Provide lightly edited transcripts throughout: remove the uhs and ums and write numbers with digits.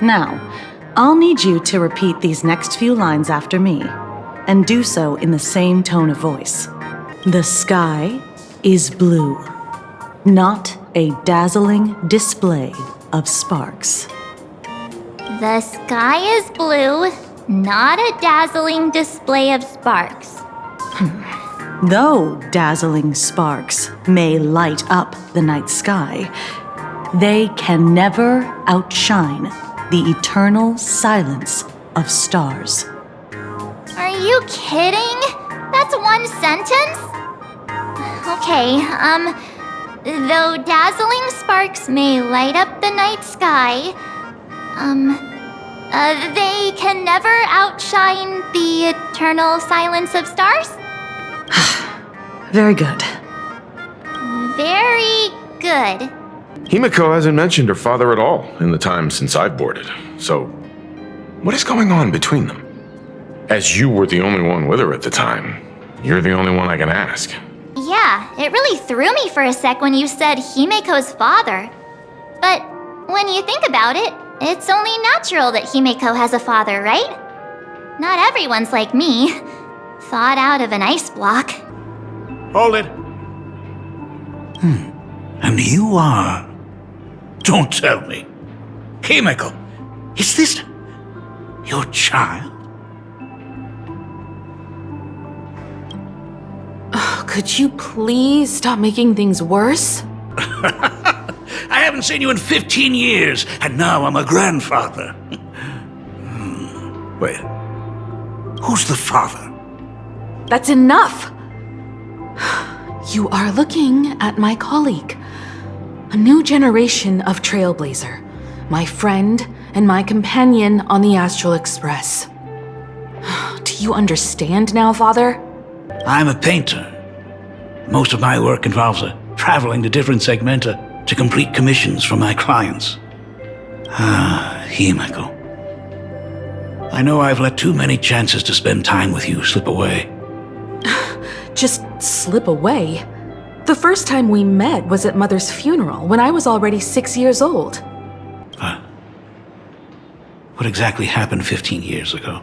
Now, I'll need you to repeat these next few lines after me, and do so in the same tone of voice. The sky is blue, not a dazzling display of sparks. The sky is blue, not a dazzling display of sparks. Though dazzling sparks may light up the night sky, they can never outshine the eternal silence of stars. Are you kidding? That's one sentence? Okay, though dazzling sparks may light up the night sky, they can never outshine the eternal silence of stars? Very good. Very good. Himeko hasn't mentioned her father at all in the time since I've boarded. So, what is going on between them? As you were the only one with her at the time, you're the only one I can ask. Yeah, it really threw me for a sec when you said Himeko's father. But when you think about it, it's only natural that Himeko has a father, right? Not everyone's like me, thawed out of an ice block. Hold it. And you are... Don't tell me. Himeko, is this your child? Could you please stop making things worse? I haven't seen you in 15 years, and now I'm a grandfather. Wait, who's the father? That's enough! You are looking at my colleague. A new generation of trailblazer. My friend and my companion on the Astral Express. Do you understand now, Father? I'm a painter. Most of my work involves traveling to different segmenta to complete commissions for my clients. Himeko. I know I've let too many chances to spend time with you slip away. Just slip away? The first time we met was at Mother's funeral, when I was already 6 years old. What exactly happened 15 years ago?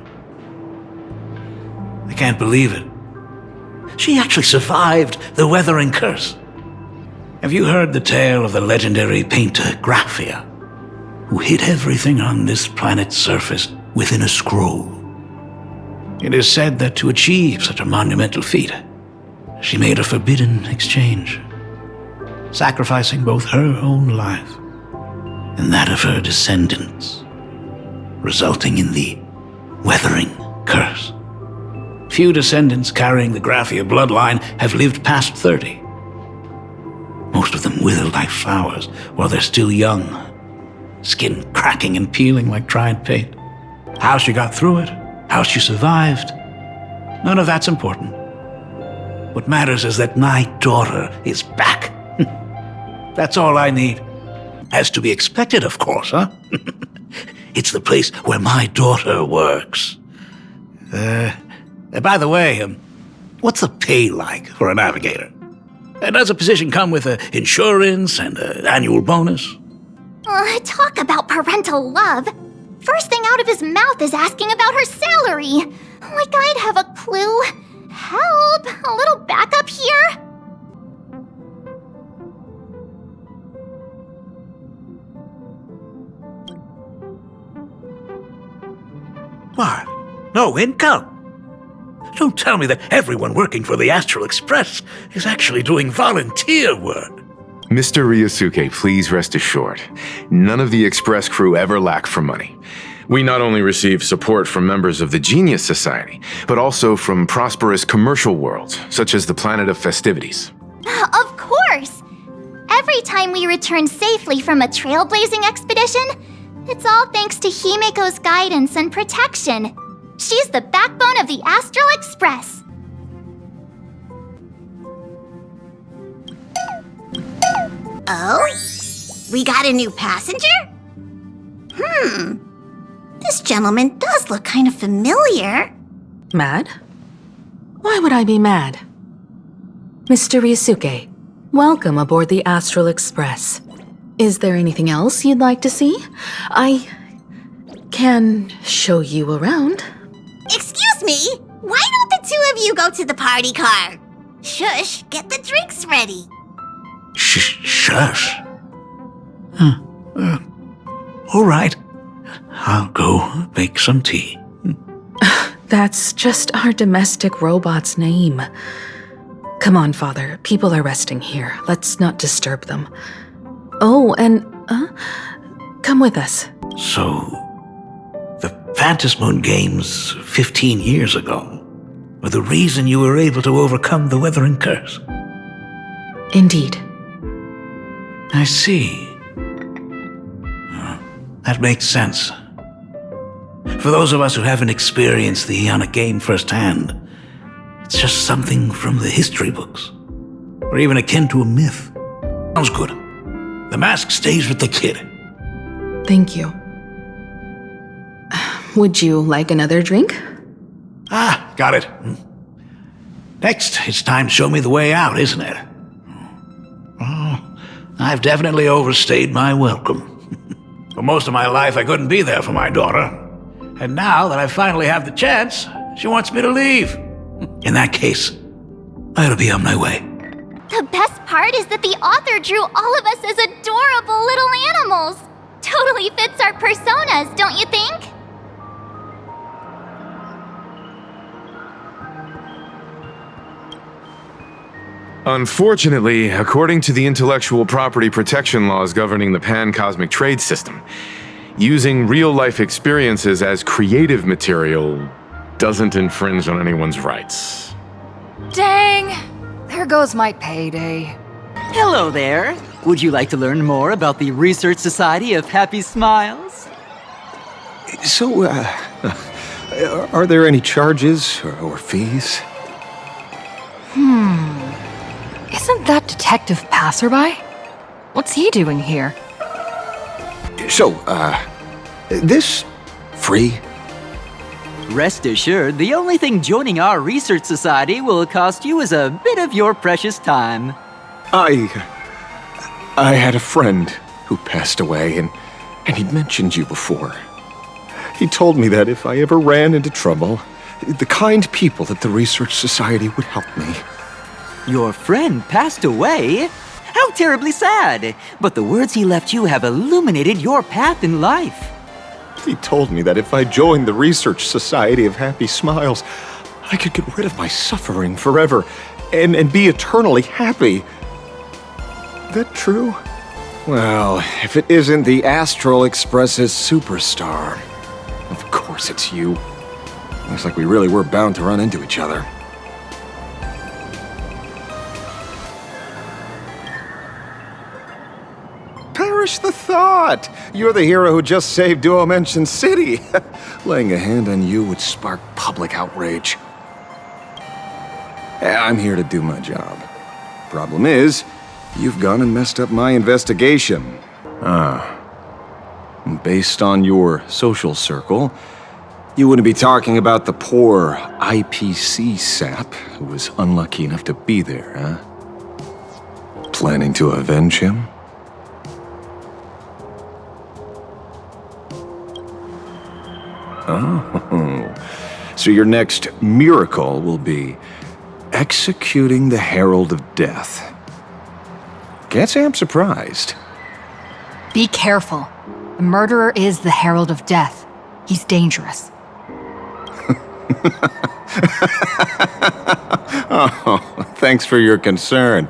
I can't believe it. She actually survived the weathering curse. Have you heard the tale of the legendary painter Graphia, who hid everything on this planet's surface within a scroll? It is said that to achieve such a monumental feat, she made a forbidden exchange, sacrificing both her own life and that of her descendants, resulting in the weathering curse. Few descendants carrying the Graphia bloodline have lived past 30. Most of them wither like flowers while they're still young, skin cracking and peeling like dried paint. How she got through it, how she survived, none of that's important. What matters is that my daughter is back. That's all I need. As to be expected, of course, huh? It's the place where my daughter works. By the way, what's the pay like for a navigator? Does a position come with insurance and an annual bonus? Talk about parental love. First thing out of his mouth is asking about her salary. Like I'd have a clue. Help! A little backup here? What? No income? Don't tell me that everyone working for the Astral Express is actually doing volunteer work. Mr. Ryosuke, please rest assured, none of the Express crew ever lack for money. We not only receive support from members of the Genius Society, but also from prosperous commercial worlds, such as the Planet of Festivities. Of course! Every time we return safely from a trailblazing expedition, it's all thanks to Himeko's guidance and protection. She's the backbone of the Astral Express. Oh? We got a new passenger? This gentleman does look kind of familiar. Mad? Why would I be mad? Mr. Ryosuke, welcome aboard the Astral Express. Is there anything else you'd like to see? can show you around. Excuse me? Why don't the two of you go to the party car? Shush, get the drinks ready. Shush. All right. I'll go make some tea. That's just our domestic robot's name. Come on, Father. People are resting here. Let's not disturb them. Oh, and, come with us. So, the Phantasmoon games 15 years ago were the reason you were able to overcome the Weathering Curse? Indeed. I see. That makes sense. For those of us who haven't experienced the Ionic game firsthand, it's just something from the history books, or even akin to a myth. Sounds good. The mask stays with the kid. Thank you. Would you like another drink? Got it. Next, it's time to show me the way out, isn't it? Oh, I've definitely overstayed my welcome. For most of my life, I couldn't be there for my daughter. And now that I finally have the chance, she wants me to leave. In that case, I ought to be on my way. The best part is that the author drew all of us as adorable little animals. Totally fits our personas, don't you think? Unfortunately, according to the intellectual property protection laws governing the pan-cosmic trade system, using real-life experiences as creative material doesn't infringe on anyone's rights. Dang! There goes my payday. Hello there. Would you like to learn more about the Research Society of Happy Smiles? So, are there any charges or fees? Isn't that Detective Passerby? What's he doing here? So, this free? Rest assured, the only thing joining our Research Society will cost you is a bit of your precious time. I had a friend who passed away, and he'd mentioned you before. He told me that if I ever ran into trouble, the kind people at the Research Society would help me. Your friend passed away? How terribly sad! But the words he left you have illuminated your path in life. He told me that if I joined the Research Society of Happy Smiles, I could get rid of my suffering forever and be eternally happy. That true? Well, if it isn't the Astral Express's superstar. Of course it's you. Looks like we really were bound to run into each other. Perish the thought! You're the hero who just saved Duo Mention City. Laying a hand on you would spark public outrage. I'm here to do my job. Problem is, you've gone and messed up my investigation. Based on your social circle, you wouldn't be talking about the poor IPC sap who was unlucky enough to be there, huh? Planning to avenge him? Oh, so your next miracle will be executing the Herald of Death. Can't say I'm surprised. Be careful. The murderer is the Herald of Death. He's dangerous. Oh, thanks for your concern.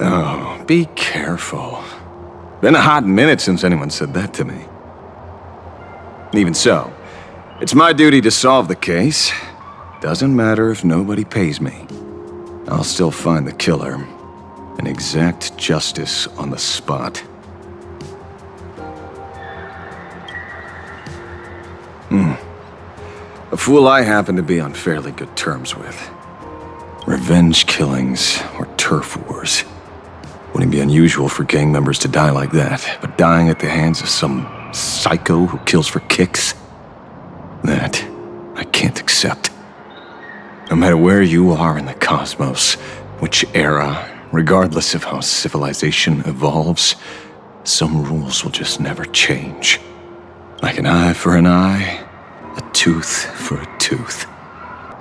Oh, be careful. Been a hot minute since anyone said that to me. Even so, it's my duty to solve the case. Doesn't matter if nobody pays me. I'll still find the killer and exact justice on the spot. A fool I happen to be on fairly good terms with. Revenge killings or turf wars. Wouldn't be unusual for gang members to die like that, but dying at the hands of some psycho who kills for kicks? That I can't accept. No matter where you are in the cosmos, which era, regardless of how civilization evolves, some rules will just never change. Like an eye for an eye, a tooth for a tooth.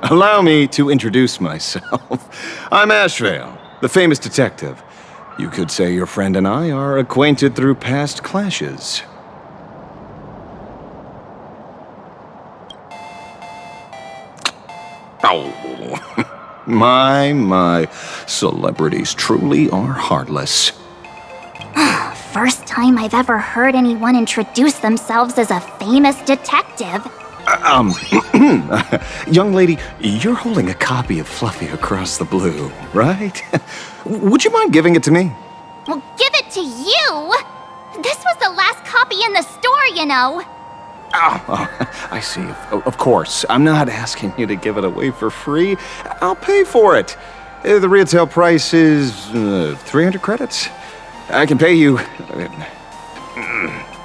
Allow me to introduce myself. I'm Ashveil, the famous detective. You could say your friend and I are acquainted through past clashes. Oh, my. Celebrities truly are heartless. First time I've ever heard anyone introduce themselves as a famous detective. Young lady, you're holding a copy of Fluffy Across the Blue, right? Would you mind giving it to me? Well, give it to you! This was the last copy in the store, you know. Oh, I see. Of course. I'm not asking you to give it away for free. I'll pay for it. The retail price is 300 credits. I can pay you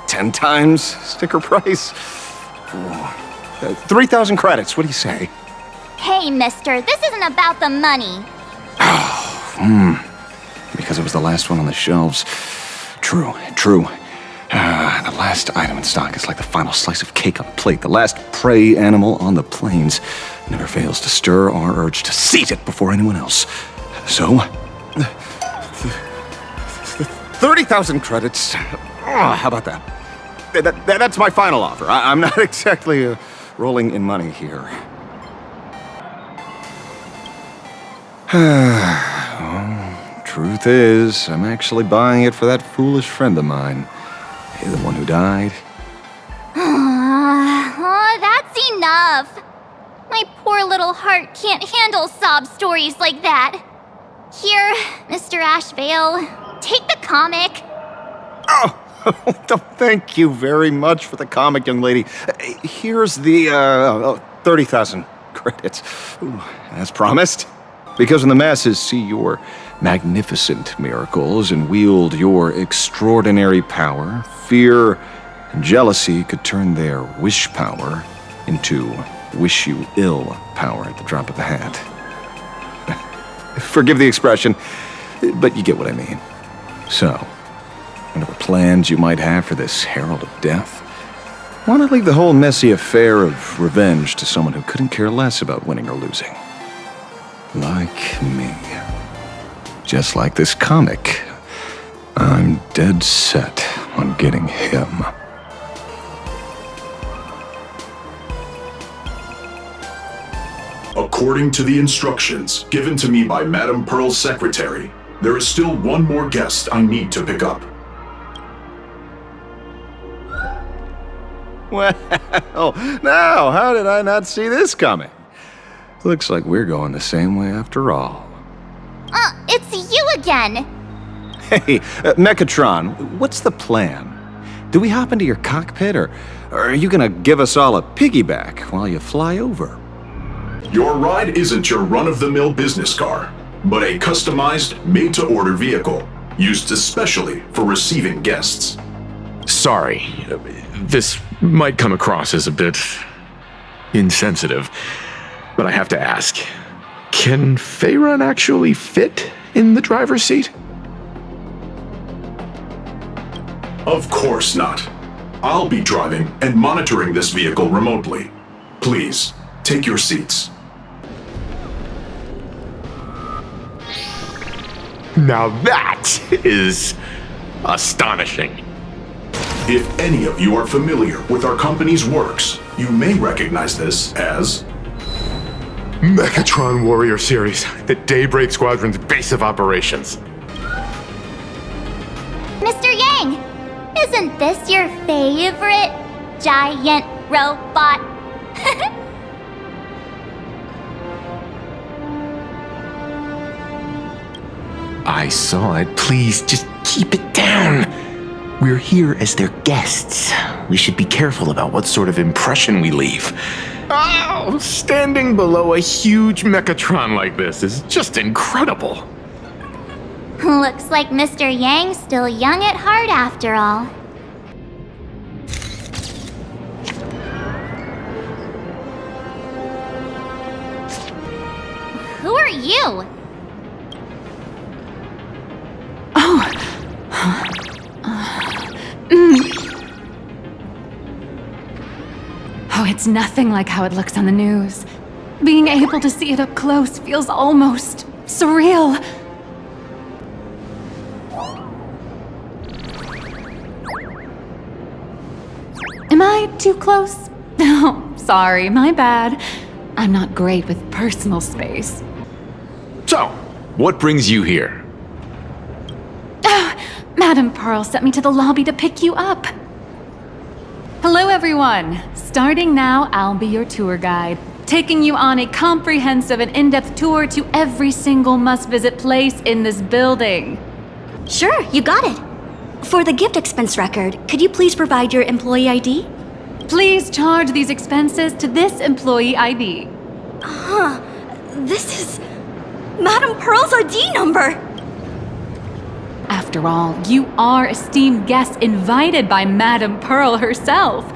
10 times sticker price. 3,000 credits. What do you say? Hey, mister, this isn't about the money. Because it was the last one on the shelves. True. The last item in stock is like the final slice of cake on a plate. The last prey animal on the plains never fails to stir our urge to seize it before anyone else. So, 30,000 credits. How about that? That's my final offer. I'm not exactly rolling in money here. Truth is, I'm actually buying it for that foolish friend of mine. The one who died. Oh, that's enough. My poor little heart can't handle sob stories like that. Here, Mr. Ashveil, take the comic. Oh, thank you very much for the comic, young lady. Here's the 30,000 credits. Ooh, as promised. Because when the masses see your magnificent miracles and wield your extraordinary power, fear and jealousy could turn their wish power into wish you ill power at the drop of a hat. Forgive the expression, but you get what I mean. So, whatever plans you might have for this Herald of Death, why not leave the whole messy affair of revenge to someone who couldn't care less about winning or losing? Like me. Just like this comic, I'm dead set on getting him. According to the instructions given to me by Madame Pearl's secretary, there is still one more guest I need to pick up. Well, now, how did I not see this coming? Looks like we're going the same way after all. It's you again. Hey, Mechatron, what's the plan? Do we hop into your cockpit, or are you gonna give us all a piggyback while you fly over? Your ride isn't your run-of-the-mill business car, but a customized, made-to-order vehicle, used especially for receiving guests. Sorry, this might come across as a bit insensitive, but I have to ask, can Faerun actually fit in the driver's seat? Of course not. I'll be driving and monitoring this vehicle remotely. Please, take your seats. Now that is astonishing. If any of you are familiar with our company's works, you may recognize this as Mechatron Warrior Series, the Daybreak Squadron's base of operations. Mr. Yang, isn't this your favorite giant robot? I saw it. Please, just keep it down. We're here as their guests. We should be careful about what sort of impression we leave. Oh, standing below a huge Mechatron like this is just incredible. Looks like Mr. Yang's still young at heart after all. Who are you? Oh, it's nothing like how it looks on the news. Being able to see it up close feels almost surreal. Am I too close? Oh, sorry, my bad. I'm not great with personal space. So, what brings you here? Madame Pearl sent me to the lobby to pick you up. Hello, everyone. Starting now, I'll be your tour guide, taking you on a comprehensive and in-depth tour to every single must-visit place in this building. Sure, you got it. For the gift expense record, could you please provide your employee ID? Please charge these expenses to this employee ID. This is Madame Pearl's ID number. After all, you are esteemed guests invited by Madame Pearl herself.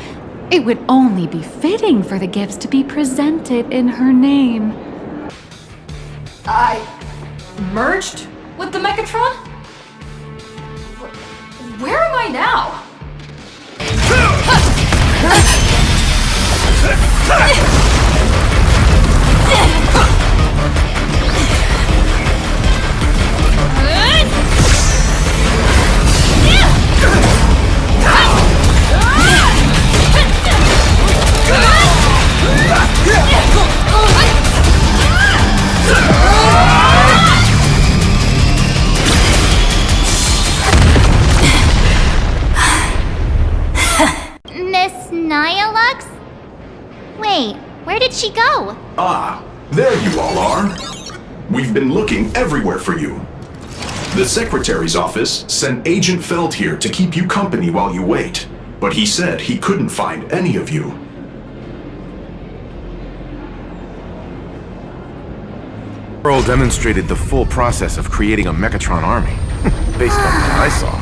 It would only be fitting for the gifts to be presented in her name. I merged with the Mechatron? Where am I now? Miss Nyalux? Wait, where did she go? Ah, there you all are. We've been looking everywhere for you. The Secretary's office sent Agent Feld here to keep you company while you wait, but he said he couldn't find any of you. Earl demonstrated the full process of creating a Mechatron army, based on what I saw.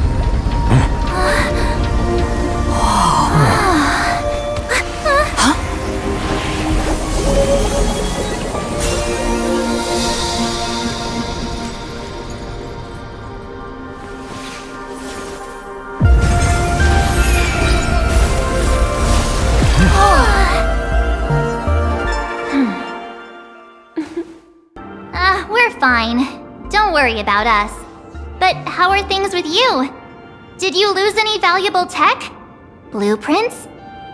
We're fine. Don't worry about us. But how are things with you? Did you lose any valuable tech? Blueprints?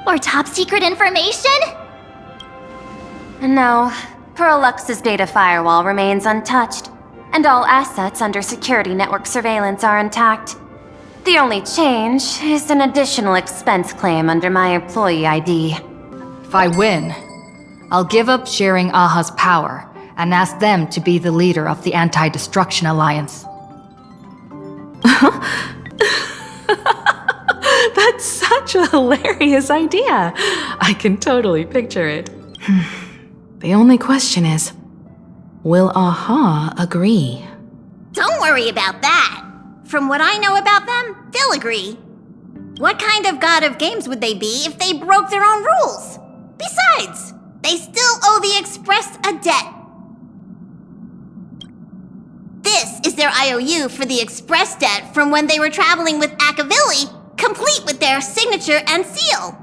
Or top secret information? No. Pearluxe's data firewall remains untouched, and all assets under security network surveillance are intact. The only change is an additional expense claim under my employee ID. If I win, I'll give up sharing Aha's power and ask them to be the leader of the Anti-Destruction Alliance. That's such a hilarious idea. I can totally picture it. The only question is, will Aha agree? Don't worry about that. From what I know about them, they'll agree. What kind of god of games would they be if they broke their own rules? Besides, they still owe the Express a debt. This is their IOU for the Express debt from when they were traveling with Akivili, complete with their signature and seal.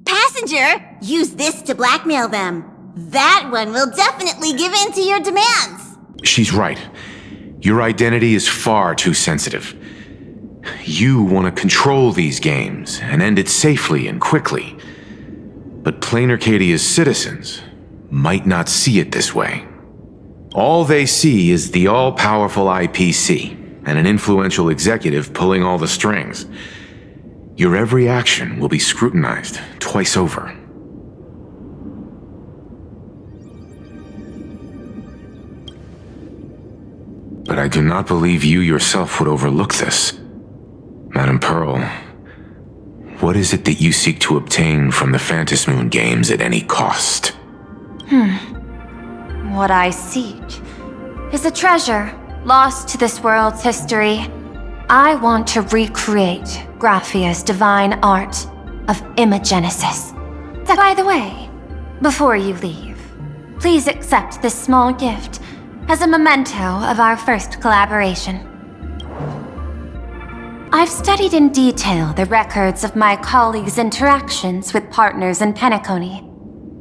Passenger, use this to blackmail them. That one will definitely give in to your demands. She's right. Your identity is far too sensitive. You want to control these games and end it safely and quickly. But Plain Arcadia's citizens might not see it this way. All they see is the all-powerful IPC and an influential executive pulling all the strings. Your every action will be scrutinized twice over. But I do not believe you yourself would overlook this. Madame Pearl, what is it that you seek to obtain from the Phantasmoon games at any cost? What I seek is a treasure lost to this world's history. I want to recreate Graphia's divine art of imagenesis. By the way, before you leave, please accept this small gift as a memento of our first collaboration. I've studied in detail the records of my colleagues' interactions with partners in Penacony,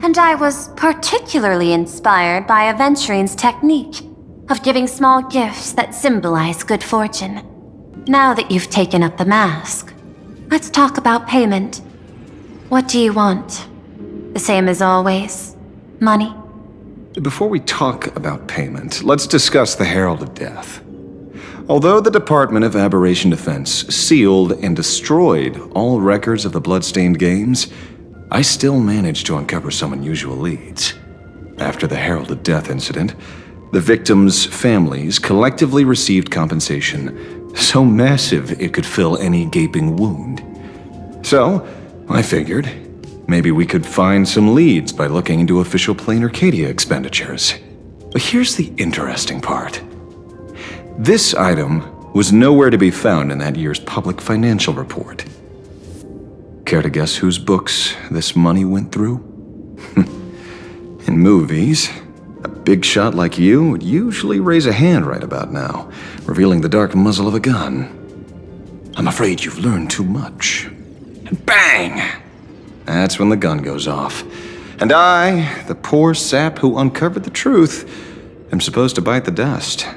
and I was particularly inspired by Aventurine's technique of giving small gifts that symbolize good fortune. Now that you've taken up the mask, let's talk about payment. What do you want? The same as always? Money? Before we talk about payment, let's discuss the Herald of Death. Although the Department of Aberration Defense sealed and destroyed all records of the Bloodstained Games, I still managed to uncover some unusual leads. After the Herald of Death incident, the victims' families collectively received compensation so massive it could fill any gaping wound. So, I figured, maybe we could find some leads by looking into official Plain Arcadia expenditures. But here's the interesting part. This item was nowhere to be found in that year's public financial report. Care to guess whose books this money went through? In movies, a big shot like you would usually raise a hand right about now, revealing the dark muzzle of a gun. I'm afraid you've learned too much. And bang! That's when the gun goes off. And I, the poor sap who uncovered the truth, am supposed to bite the dust.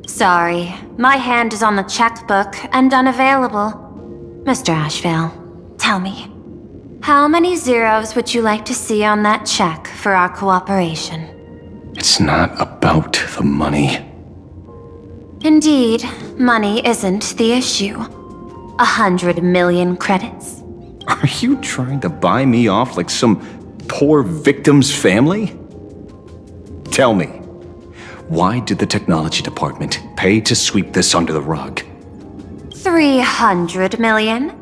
Sorry, my hand is on the checkbook and unavailable. Mr. Ashveil, tell me, how many zeros would you like to see on that check for our cooperation? It's not about the money. Indeed, money isn't the issue. 100 million credits. Are you trying to buy me off like some poor victim's family? Tell me, why did the technology department pay to sweep this under the rug? 300 million?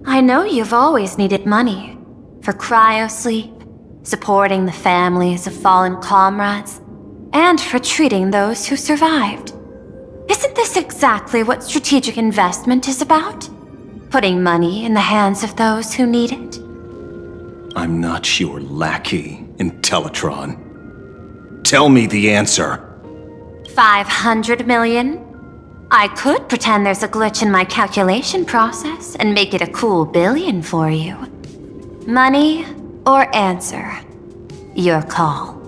I know you've always needed money. For cryosleep, supporting the families of fallen comrades, and for treating those who survived. Isn't this exactly what strategic investment is about? Putting money in the hands of those who need it? I'm not your lackey, Intellitron. Tell me the answer. 500 million? I could pretend there's a glitch in my calculation process and make it a cool billion for you. Money or answer? Your call.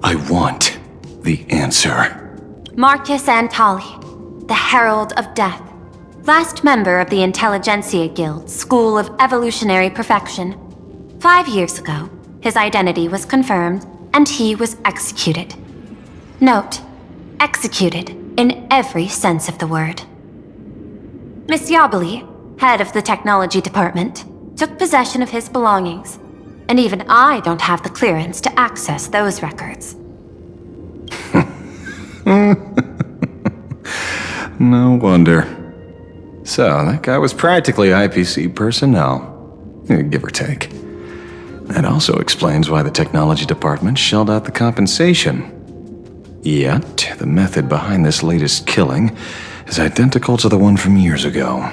I want the answer. Marcus Antali, the Herald of Death, last member of the Intelligentsia Guild School of Evolutionary Perfection. 5 years ago, his identity was confirmed and he was executed. Note, executed in every sense of the word. Miss Yabali, head of the technology department, took possession of his belongings, and even I don't have the clearance to access those records. No wonder. So, that guy was practically IPC personnel, give or take. That also explains why the technology department shelled out the compensation. Yet, the method behind this latest killing is identical to the one from years ago.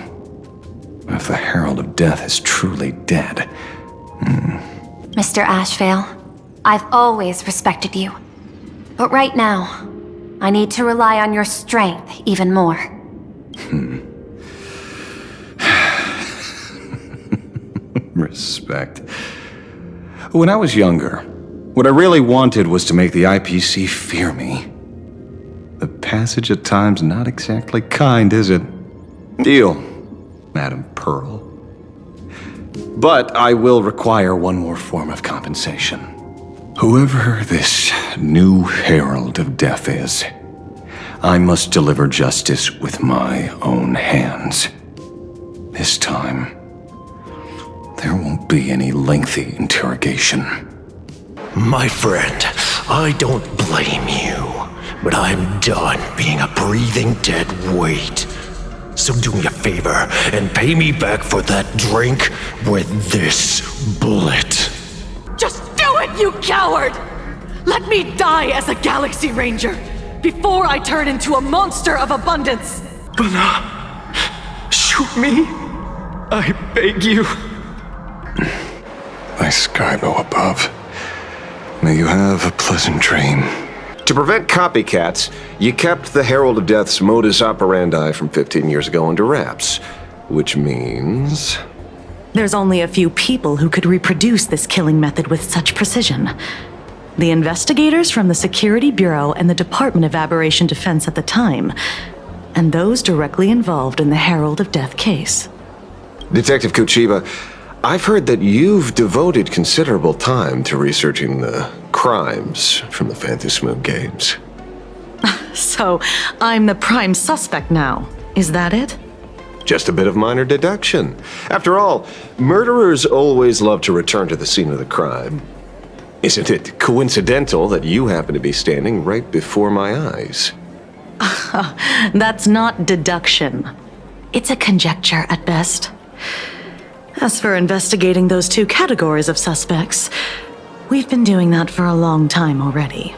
If the Herald of Death is truly dead... Mr. Ashveil, I've always respected you. But right now, I need to rely on your strength even more. Respect. When I was younger, what I really wanted was to make the IPC fear me. The passage at times not exactly kind, is it? Deal, Madam Pearl. But I will require one more form of compensation. Whoever this new Herald of Death is, I must deliver justice with my own hands. This time, there won't be any lengthy interrogation. My friend, I don't blame you, but I'm done being a breathing dead weight. So do me a favor and pay me back for that drink with this bullet. Just do it, you coward! Let me die as a Galaxy Ranger before I turn into a monster of abundance! Shoot me! I beg you. My Skybo above. May you have a pleasant dream, To prevent copycats, you kept the Herald of Death's modus operandi from 15 years ago under wraps. Which means... There's only a few people who could reproduce this killing method with such precision. The investigators from the Security Bureau and the Department of Aberration Defense at the time, and those directly involved in the Herald of Death case. Detective Kuchiba, I've heard that you've devoted considerable time to researching the crimes from the Phantasmoon games. So, I'm the prime suspect now. Is that it? Just a bit of minor deduction. After all, murderers always love to return to the scene of the crime. Isn't it coincidental that you happen to be standing right before my eyes? That's not deduction. It's a conjecture at best. As for investigating those two categories of suspects, we've been doing that for a long time already.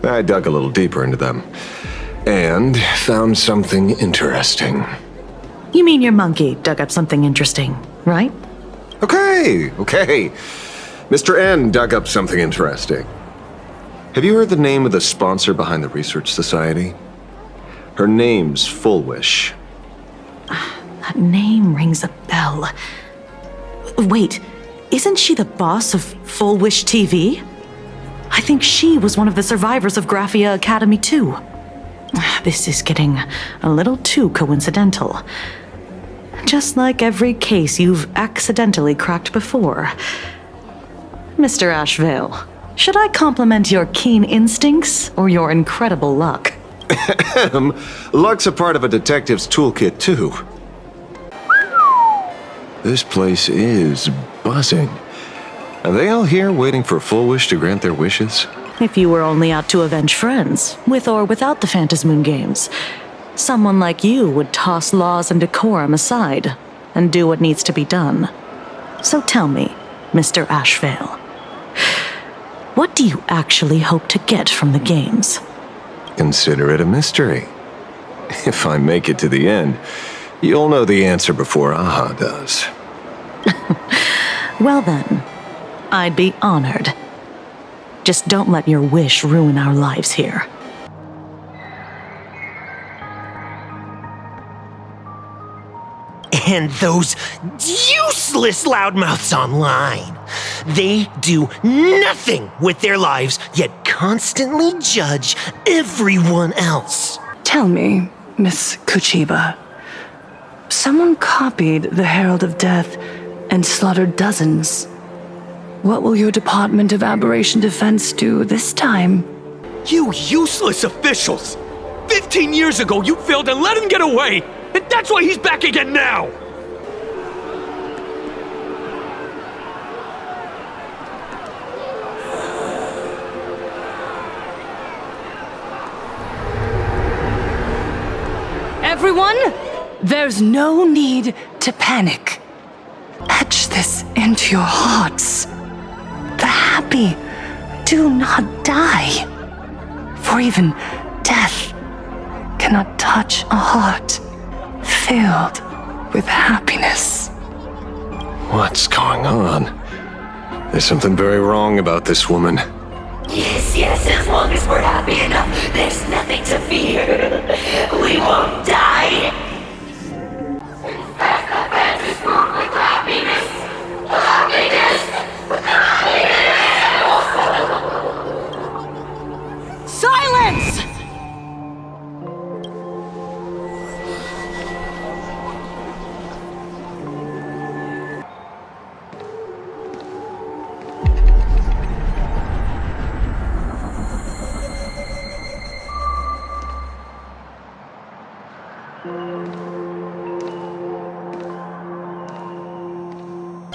I dug a little deeper into them, and found something interesting. You mean your monkey dug up something interesting, right? Okay. Mr. N dug up something interesting. Have you heard the name of the sponsor behind the Research Society? Her name's Fulwish. That name rings a bell. Wait, isn't she the boss of Fulwish TV? I think she was one of the survivors of Graphia Academy too. This is getting a little too coincidental. Just like every case you've accidentally cracked before. Mr. Ashveil, should I compliment your keen instincts or your incredible luck? Luck's a part of a detective's toolkit too. This place is buzzing. Are they all here waiting for Fulwish to grant their wishes? If you were only out to avenge friends, with or without the Phantasmoon games, someone like you would toss laws and decorum aside and do what needs to be done. So tell me, Mr. Ashveil, what do you actually hope to get from the games? Consider it a mystery. If I make it to the end, you'll know the answer before Aha does. Well then, I'd be honored. Just don't let your wish ruin our lives here. And those useless loudmouths online. They do nothing with their lives, yet constantly judge everyone else. Tell me, Miss Kuchiba, someone copied the Herald of Death and slaughtered dozens. What will your Department of Aberration Defense do this time? You useless officials! 15 years ago you failed and let him get away! And that's why he's back again now! Everyone, there's no need to panic. Etch this into your hearts. The happy do not die. For even death cannot touch a heart filled with happiness. What's going on? There's something very wrong about this woman. Yes, as long as we're happy enough, there's nothing to fear. We won't die. Infect the Phantasmoon with happiness. With happiness. Silence!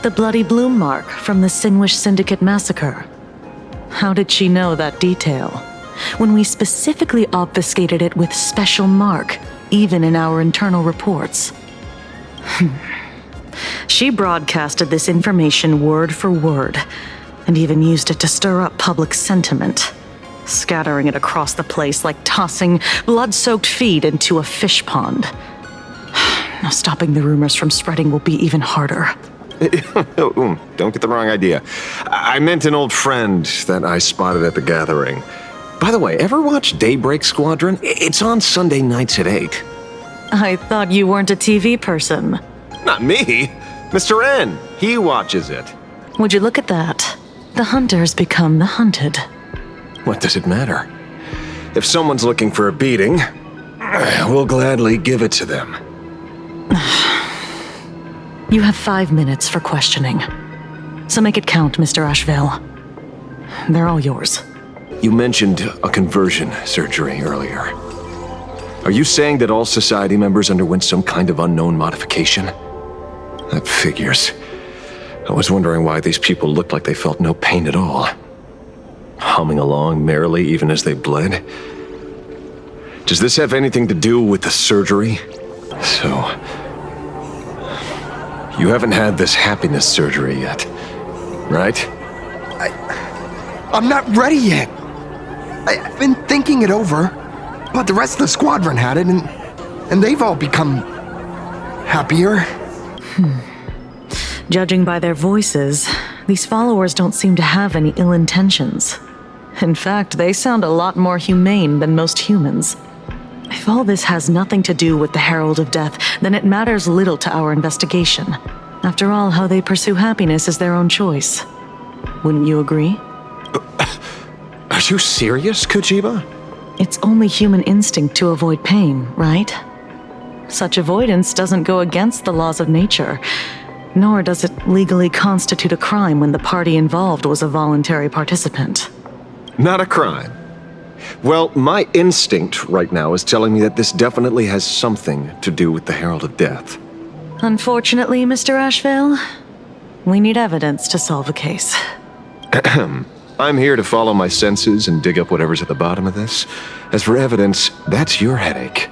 The bloody bloom mark from the Sinwish Syndicate massacre. How did she know that detail? When we specifically obfuscated it with special mark, even in our internal reports. She broadcasted this information word for word, and even used it to stir up public sentiment, scattering it across the place like tossing blood-soaked feed into a fish pond. Now stopping the rumors from spreading will be even harder. Don't get the wrong idea. I meant an old friend that I spotted at the gathering. By the way, ever watch Daybreak Squadron? It's on Sunday nights at 8. I thought you weren't a TV person. Not me. Mr. N. He watches it. Would you look at that? The hunters become the hunted. What does it matter? If someone's looking for a beating, we'll gladly give it to them. You have 5 minutes for questioning. So make it count, Mr. Ashveil. They're all yours. You mentioned a conversion surgery earlier. Are you saying that all Society members underwent some kind of unknown modification? That figures. I was wondering why these people looked like they felt no pain at all. Humming along merrily even as they bled. Does this have anything to do with the surgery? So, you haven't had this happiness surgery yet, right? I'm not ready yet. I've been thinking it over, but the rest of the squadron had it, and they've all become happier. Judging by their voices, these followers don't seem to have any ill intentions. In fact, they sound a lot more humane than most humans. If all this has nothing to do with the Herald of Death, then it matters little to our investigation. After all, how they pursue happiness is their own choice. Wouldn't you agree? Are you serious, Kuchiba? It's only human instinct to avoid pain, right? Such avoidance doesn't go against the laws of nature, nor does it legally constitute a crime when the party involved was a voluntary participant. Not a crime. Well, my instinct right now is telling me that this definitely has something to do with the Herald of Death. Unfortunately, Mr. Ashveil, we need evidence to solve a case. I'm here to follow my senses and dig up whatever's at the bottom of this. As for evidence, that's your headache.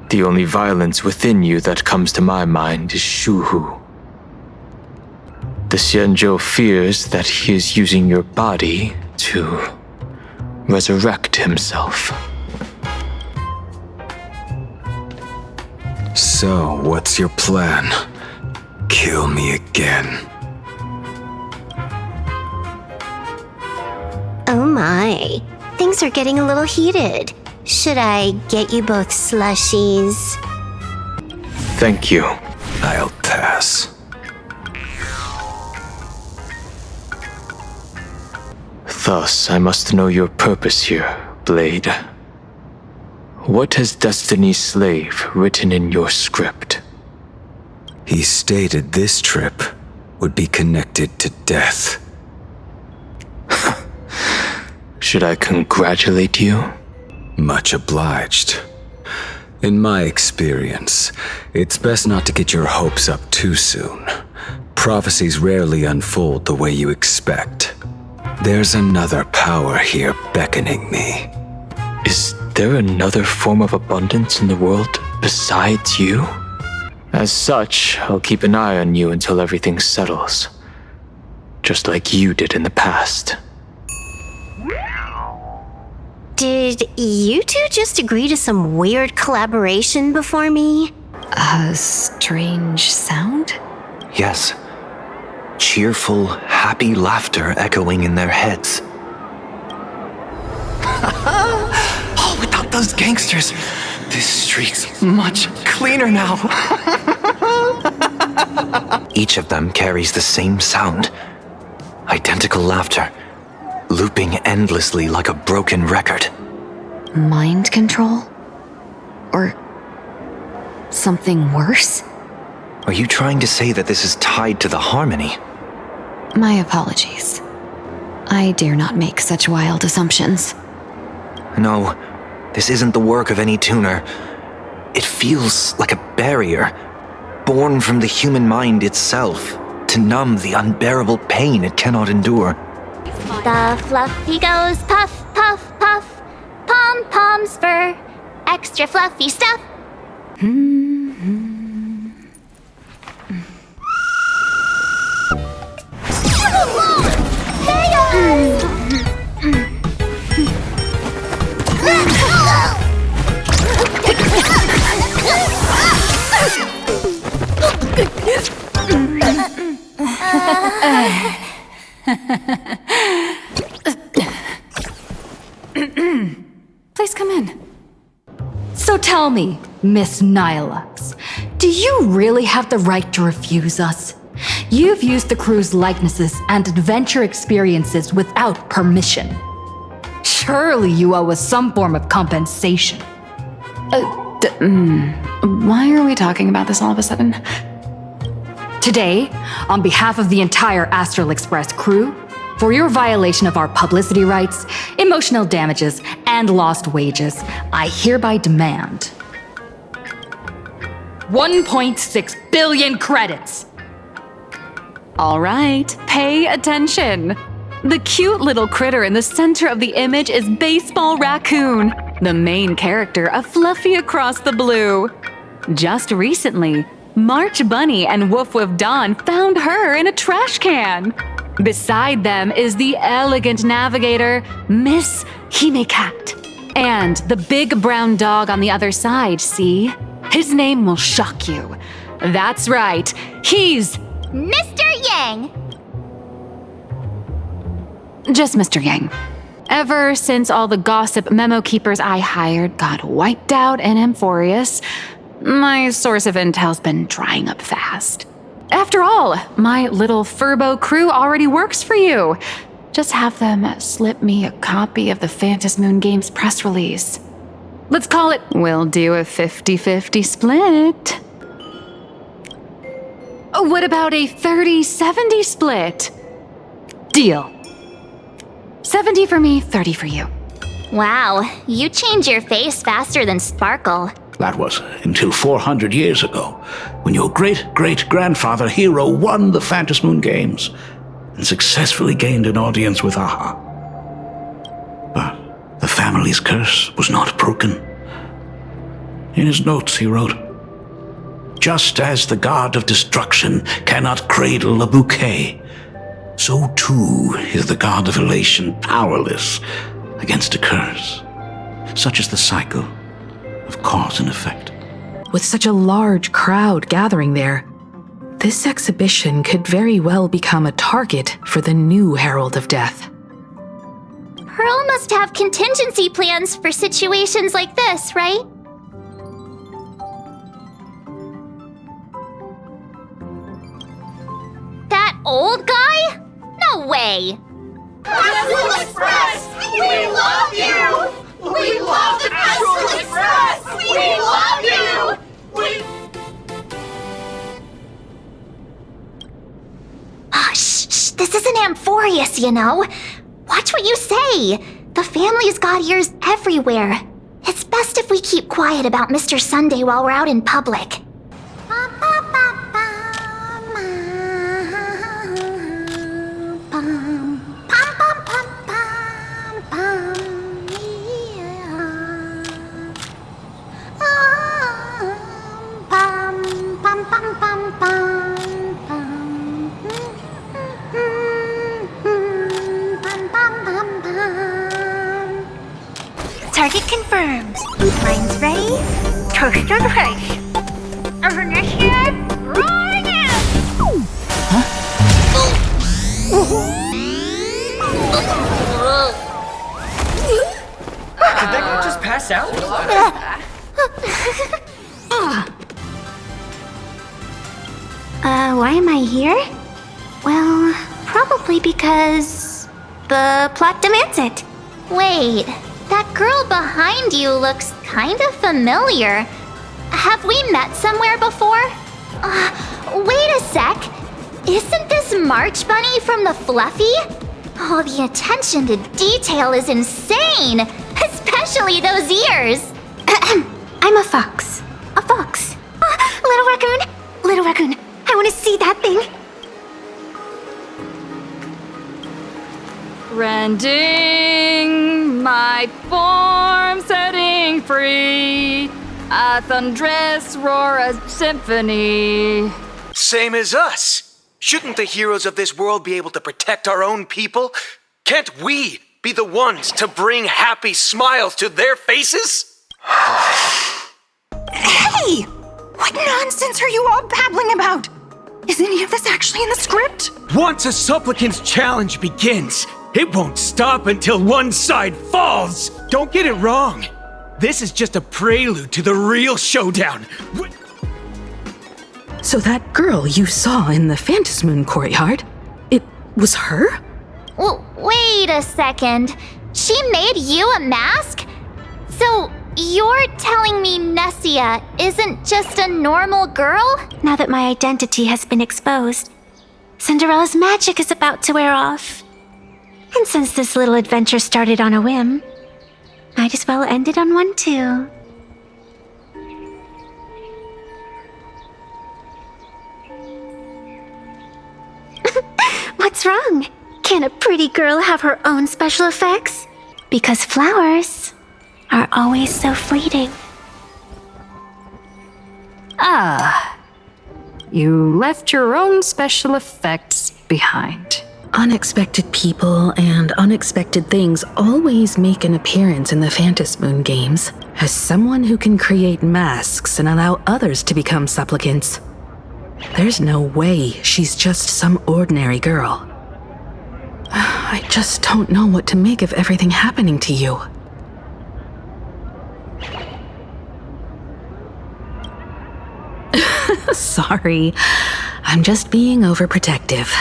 The only violence within you that comes to my mind is Shuhu. The Xianzhou fears that he is using your body to resurrect himself. So, what's your plan? Kill me again. Oh my, things are getting a little heated. Should I get you both slushies? Thank you. I'll pass. Thus, I must know your purpose here, Blade. What has Destiny's Slave written in your script? He stated this trip would be connected to death. Should I congratulate you? Much obliged. In my experience, it's best not to get your hopes up too soon. Prophecies rarely unfold the way you expect. There's another power here beckoning me. Is there another form of abundance in the world besides you? As such, I'll keep an eye on you until everything settles. Just like you did in the past. Did you two just agree to some weird collaboration before me? A strange sound? Yes. Cheerful, happy laughter echoing in their heads. Oh, without those gangsters, this street's much cleaner now. Each of them carries the same sound. Identical laughter, looping endlessly like a broken record. Mind control? Or something worse? Are you trying to say that this is tied to the harmony? My apologies. I dare not make such wild assumptions. No, this isn't the work of any tuner. It feels like a barrier, born from the human mind itself, to numb the unbearable pain it cannot endure. The fluffy goes puff, puff, puff. Pom-poms for extra fluffy stuff. So tell me, Miss Nihilux, do you really have the right to refuse us? You've used the crew's likenesses and adventure experiences without permission. Surely you owe us some form of compensation. Why are we talking about this all of a sudden? Today, on behalf of the entire Astral Express crew, for your violation of our publicity rights, emotional damages, and lost wages, I hereby demand 1.6 billion credits. All right, pay attention. The cute little critter in the center of the image is Baseball Raccoon, the main character of Fluffy Across the Blue. Just recently, March Bunny and Woof Woof Dawn found her in a trash can. Beside them is the elegant navigator, Miss Himeko. And the big brown dog on the other side, see? His name will shock you. That's right, he's Mr. Yang! Just Mr. Yang. Ever since all the gossip memo keepers I hired got wiped out in Amphorius, my source of intel's been drying up fast. After all, my little Furbo crew already works for you. Just have them slip me a copy of the Phantasmoon game's press release. Let's call it, we'll do a 50-50 split. What about a 30-70 split? Deal. 70 for me, 30 for you. Wow, you change your face faster than Sparkle. That was until 400 years ago, when your great-great-grandfather Hero won the Phantasmoon games and successfully gained an audience with Aha. But the family's curse was not broken. In his notes he wrote, "Just as the god of destruction cannot cradle a bouquet, so too is the god of elation powerless against a curse. Such is the cycle of cause and effect." With such a large crowd gathering there, this exhibition could very well become a target for the new Herald of Death. Pearl must have contingency plans for situations like this, right? That old guy? No way! Astral Express! We love you! We love the Astral Express! We love you! Shh, this isn't Amphorius, you know. Watch what you say. The family's got ears everywhere. It's best if we keep quiet about Mr. Sunday while we're out in public. Target confirmed. Mine's ready. Toast on face. Evanescia, rolling out! Did that guy just pass out? Why am I here? Well, probably because the plot demands it. Wait, that girl behind you looks kind of familiar. Have we met somewhere before? Wait a sec. Isn't this March Bunny from the Fluffy? Oh, the attention to detail is insane, especially those ears. I'm a fox. A fox. Little raccoon. Little raccoon. I want to see that thing. Rending my form, setting free. A thunderous roar, a symphony. Same as us. Shouldn't the heroes of this world be able to protect our own people? Can't we be the ones to bring happy smiles to their faces? Hey! What nonsense are you all babbling about? Is any of this actually in the script? Once a supplicant's challenge begins, it won't stop until one side falls. Don't get it wrong. This is just a prelude to the real showdown. So that girl you saw in the Phantasmoon courtyard, it was her? Wait a second. She made you a mask? So you're telling me Nessia isn't just a normal girl? Now that my identity has been exposed, Cinderella's magic is about to wear off. And since this little adventure started on a whim, might as well end it on one too. What's wrong? Can a pretty girl have her own special effects? Because flowers are always so fleeting. Ah, you left your own special effects behind. Unexpected people and unexpected things always make an appearance in the Phantasmoon games. As someone who can create masks and allow others to become supplicants, there's no way she's just some ordinary girl. I just don't know what to make of everything happening to you. Sorry, I'm just being overprotective.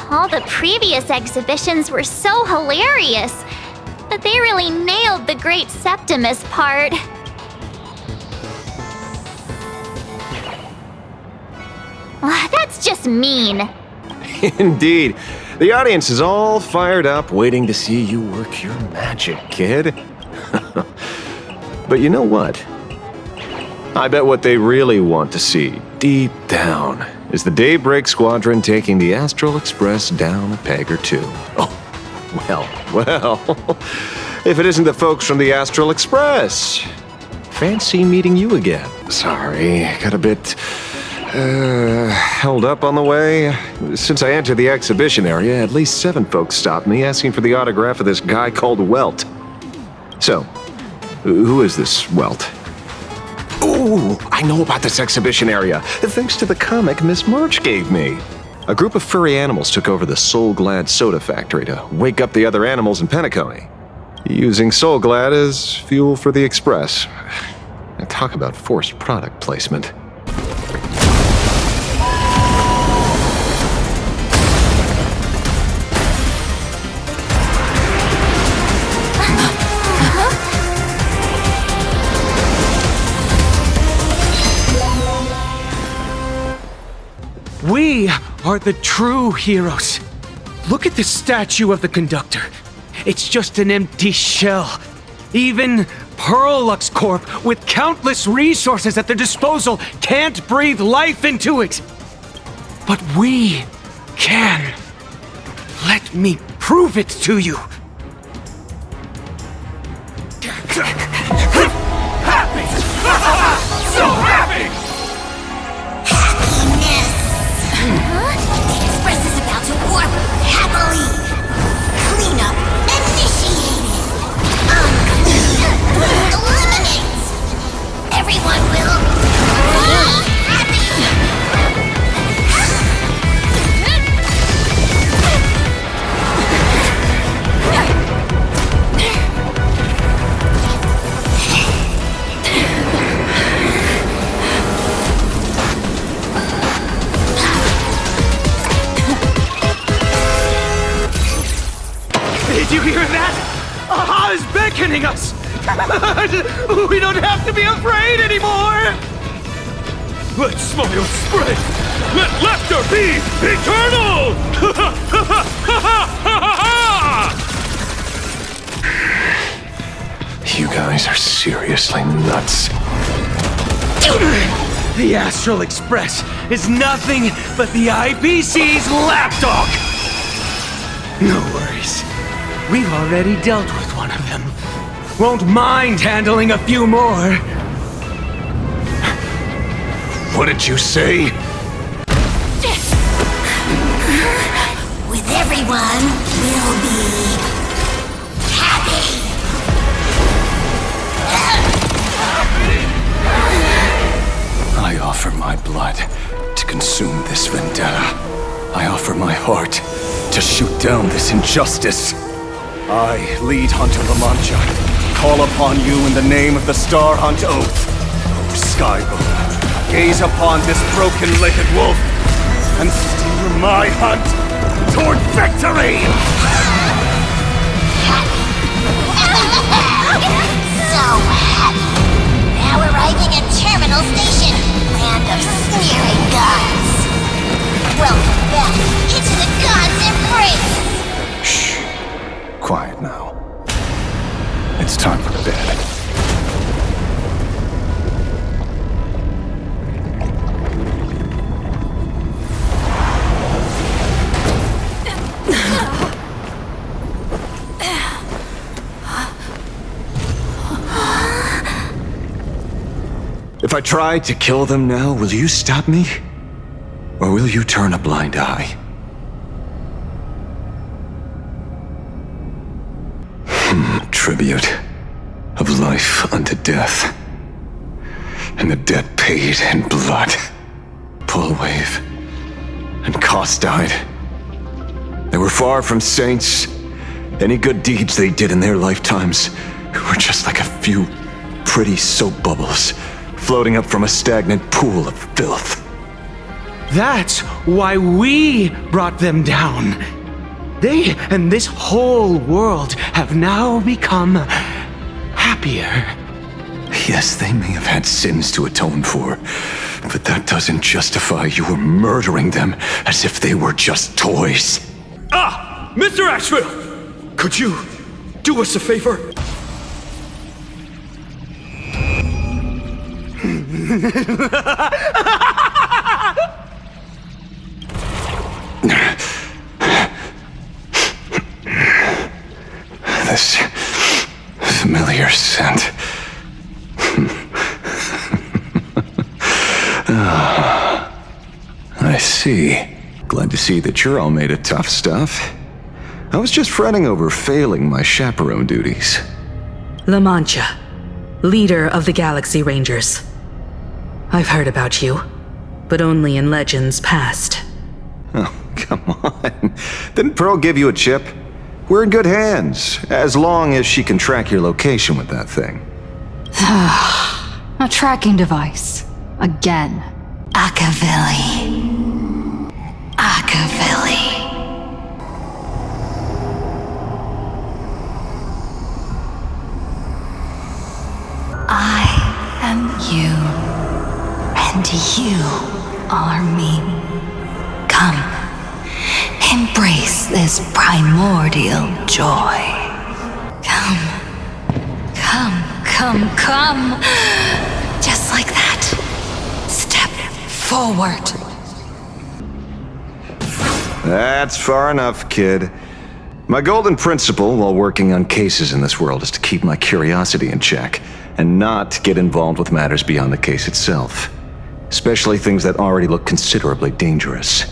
All the previous exhibitions were so hilarious, but they really nailed the Great Septimus part. That's just mean. Indeed. The audience is all fired up, waiting to see you work your magic, kid. But you know what? I bet what they really want to see, deep down, is the Daybreak Squadron taking the Astral Express down a peg or two. Oh, well. If it isn't the folks from the Astral Express. Fancy meeting you again. Sorry, got a bit held up on the way. Since I entered the exhibition area, at least 7 folks stopped me asking for the autograph of this guy called Welt. So, who is this Welt? Ooh, I know about this exhibition area, thanks to the comic Miss March gave me. A group of furry animals took over the Soul Glad soda factory to wake up the other animals in Penacony, using Soul Glad as fuel for the Express. Talk about forced product placement. We are the true heroes. Look at the statue of the conductor. It's just an empty shell. Even Pearluxe Corp, with countless resources at their disposal, can't breathe life into it. But we can. Let me prove it to you. Happy! So happy! The Express is about to warp happily. Cleanup initiated. Eliminate. Everyone will be happy. Did you hear that? Aha is beckoning us! We don't have to be afraid anymore! Let smile spread! Let laughter be eternal! You guys are seriously nuts. The Astral Express is nothing but the IBC's lapdog! No worries. We've already dealt with one of them. Won't mind handling a few more. What did you say? With everyone, we'll be happy. I offer my blood to consume this vendetta. I offer my heart to shoot down this injustice. I lead Hunter La Mancha, call upon you in the name of the Star Hunt Oath. O Skybow, gaze upon this broken-legged wolf and steer my hunt toward victory! So happy. Now arriving at Terminal Station, land of sneering gods. Welcome back into the gods' embrace. Shh. Quiet now. It's time for bed. If I try to kill them now, will you stop me? Or will you turn a blind eye? Tribute of life unto death, and the debt paid in blood. Pullwave and Koss died. They were far from saints. Any good deeds they did in their lifetimes were just like a few pretty soap bubbles floating up from a stagnant pool of filth. That's why we brought them down. They and this whole world have now become happier. Yes, they may have had sins to atone for, but that doesn't justify your murdering them as if they were just toys. Ah! Mr. Ashveil! Could you do us a favor? This familiar scent. I see. Glad to see that you're all made of tough stuff. I was just fretting over failing my chaperone duties. La Mancha, leader of the Galaxy Rangers. I've heard about you, but only in legends past. Oh, come on. Didn't Pearl give you a chip? We're in good hands, as long as she can track your location with that thing. A tracking device. Again. Akivili. Akivili. I am you, and you are me. Come, embrace this primordial joy. Come, come, come, come. Just like that. Step forward. That's far enough, kid. My golden principle while working on cases in this world is to keep my curiosity in check and not get involved with matters beyond the case itself. Especially things that already look considerably dangerous.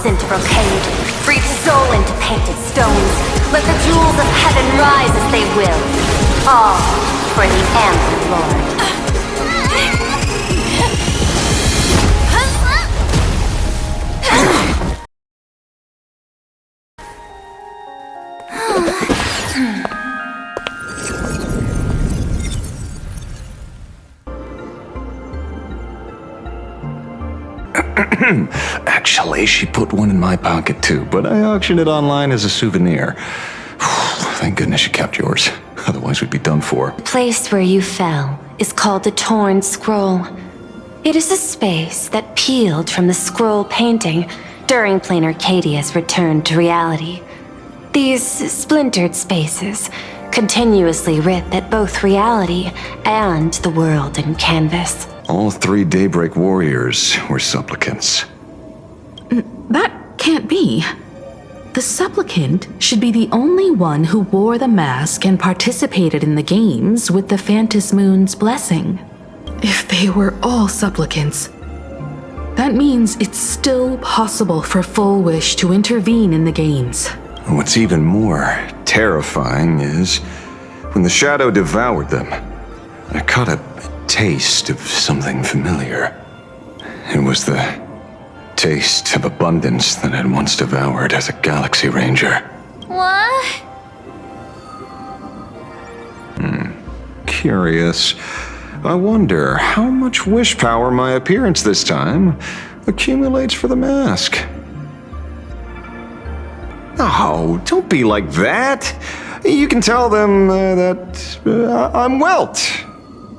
Into brocade, breathe soul into painted stones. Let the jewels of heaven rise as they will. All for the Amber Lord. Actually, she put one in my pocket too, but I auctioned it online as a souvenir. Thank goodness you kept yours. Otherwise we'd be done for. The place where you fell is called the Torn Scroll. It is a space that peeled from the scroll painting during Plane Arcadia's return to reality. These splintered spaces continuously rip at both reality and the world in canvas. All 3 Daybreak warriors were supplicants. That can't be. The supplicant should be the only one who wore the mask and participated in the games with the Phantasmoon's blessing. If they were all supplicants, that means it's still possible for Fulwish to intervene in the games. What's even more terrifying is when the shadow devoured them, I caught a taste of something familiar. It was the taste of abundance that I'd once devoured as a Galaxy Ranger. What? Curious. I wonder how much wish power my appearance this time accumulates for the mask. Oh, don't be like that. You can tell them that I'm Welt.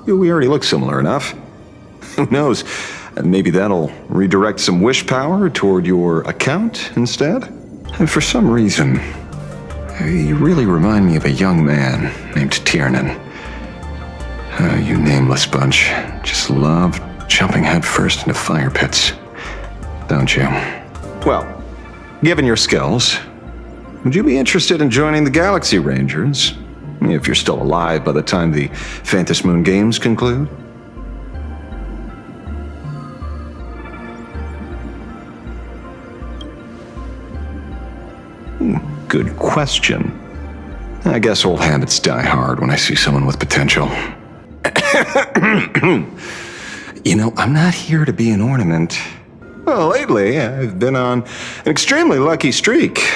We already look similar enough. Who knows? Maybe that'll redirect some wish power toward your account instead? And for some reason, you really remind me of a young man named Tiernan. You nameless bunch just love jumping headfirst into fire pits, don't you? Well, given your skills, would you be interested in joining the Galaxy Rangers? If you're still alive by the time the Phantasmoon games conclude? Good question. I guess old habits die hard when I see someone with potential. You know, I'm not here to be an ornament. Well, lately, I've been on an extremely lucky streak.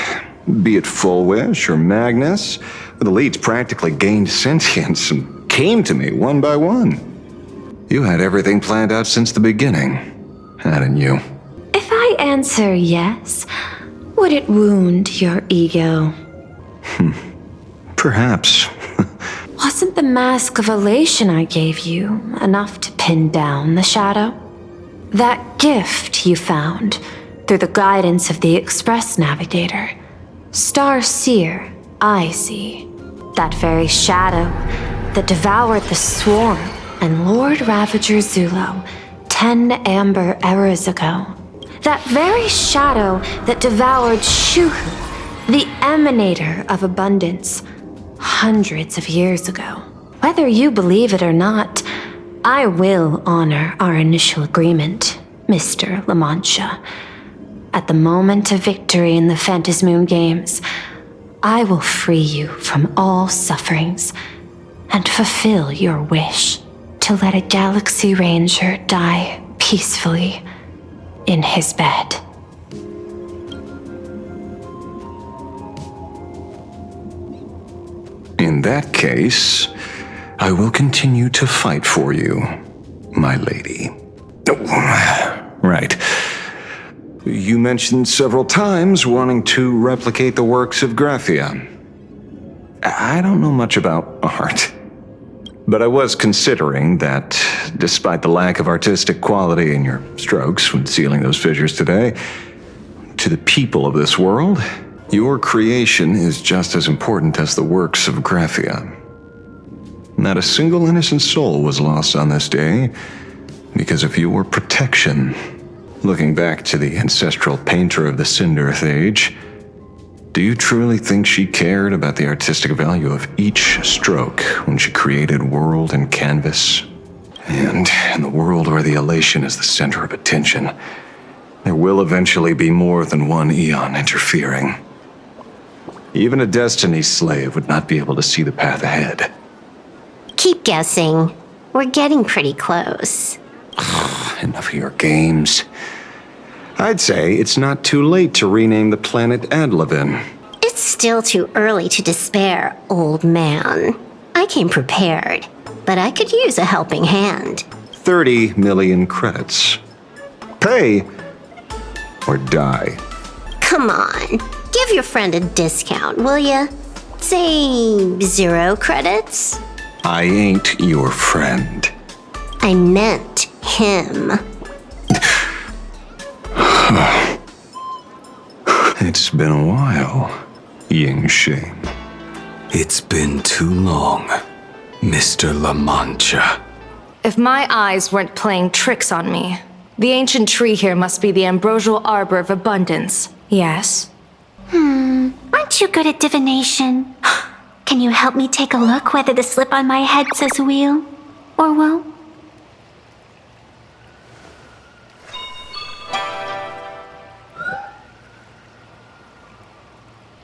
Be it Fulwish or Magnus, the elites practically gained sentience and came to me one by one. You had everything planned out since the beginning, hadn't you? If I answer yes, would it wound your ego? Perhaps. Wasn't the mask of elation I gave you enough to pin down the shadow? That gift you found through the guidance of the Express Navigator, Star Seer, I see. That very shadow that devoured the Swarm and Lord Ravager Zulo 10 amber eras ago. That very shadow that devoured Shuhu, the Emanator of Abundance, hundreds of years ago. Whether you believe it or not, I will honor our initial agreement, Mr. La Mancha. At the moment of victory in the Phantasmoon games, I will free you from all sufferings and fulfill your wish to let a Galaxy Ranger die peacefully in his bed. In that case, I will continue to fight for you, my lady. Oh, right. You mentioned several times wanting to replicate the works of Graphia. I don't know much about art, but I was considering that, despite the lack of artistic quality in your strokes when sealing those fissures today, to the people of this world, your creation is just as important as the works of Graphia. Not a single innocent soul was lost on this day because of your protection. Looking back to the ancestral painter of the Cinderearth Age, do you truly think she cared about the artistic value of each stroke when she created world and canvas? And in the world where the elation is the center of attention, there will eventually be more than one eon interfering. Even a destiny slave would not be able to see the path ahead. Keep guessing. We're getting pretty close. Enough of your games. I'd say it's not too late to rename the planet Adlevin. It's still too early to despair, old man. I came prepared, but I could use a helping hand. 30 million credits. Pay or die. Come on, give your friend a discount, will ya? Say 0 credits? I ain't your friend. I meant him. It's been a while, Ying Shing. It's been too long, Mr. La Mancha. If my eyes weren't playing tricks on me, the ancient tree here must be the Ambrosial Arbor of Abundance, yes? Aren't you good at divination? Can you help me take a look whether the slip on my head says wheel or woe?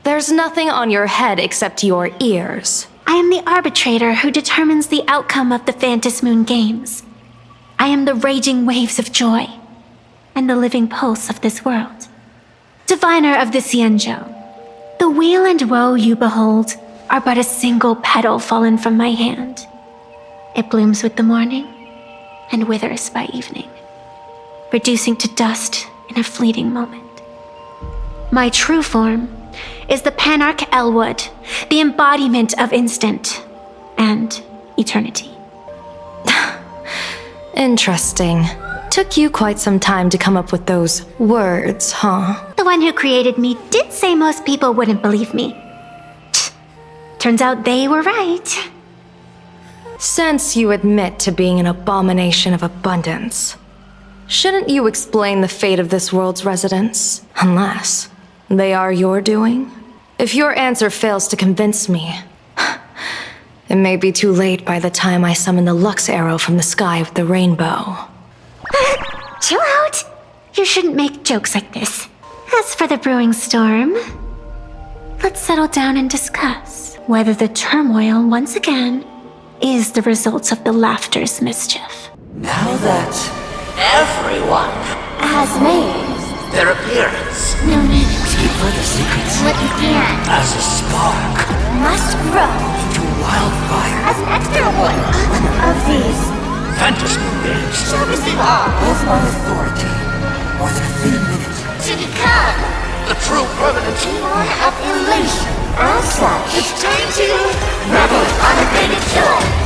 There's nothing on your head except your ears. I am the arbitrator who determines the outcome of the Phantasmoon games. I am the raging waves of joy and the living pulse of this world. Diviner of the Xianzhou, the weal and woe you behold are but a single petal fallen from my hand. It blooms with the morning and withers by evening, reducing to dust in a fleeting moment. My true form is the Panarch Elwood, the embodiment of instant and eternity. Interesting. Took you quite some time to come up with those words, huh? The one who created me did say most people wouldn't believe me. Turns out they were right. Since you admit to being an abomination of abundance, shouldn't you explain the fate of this world's residents? Unless they are your doing? If your answer fails to convince me, it may be too late by the time I summon the Lux arrow from the sky with the rainbow. Chill out! You shouldn't make jokes like this. As for the brewing storm, let's settle down and discuss whether the turmoil once again is the result of the laughter's mischief. Now that everyone has made their appearance, no need to keep further secrets what began as a spark must grow into wildfire as an extra one of these Phantasmoon games shall receive all of my authority more than a thin minute to become the true permanent one of elation. As such, it's time to revel on a greater joy.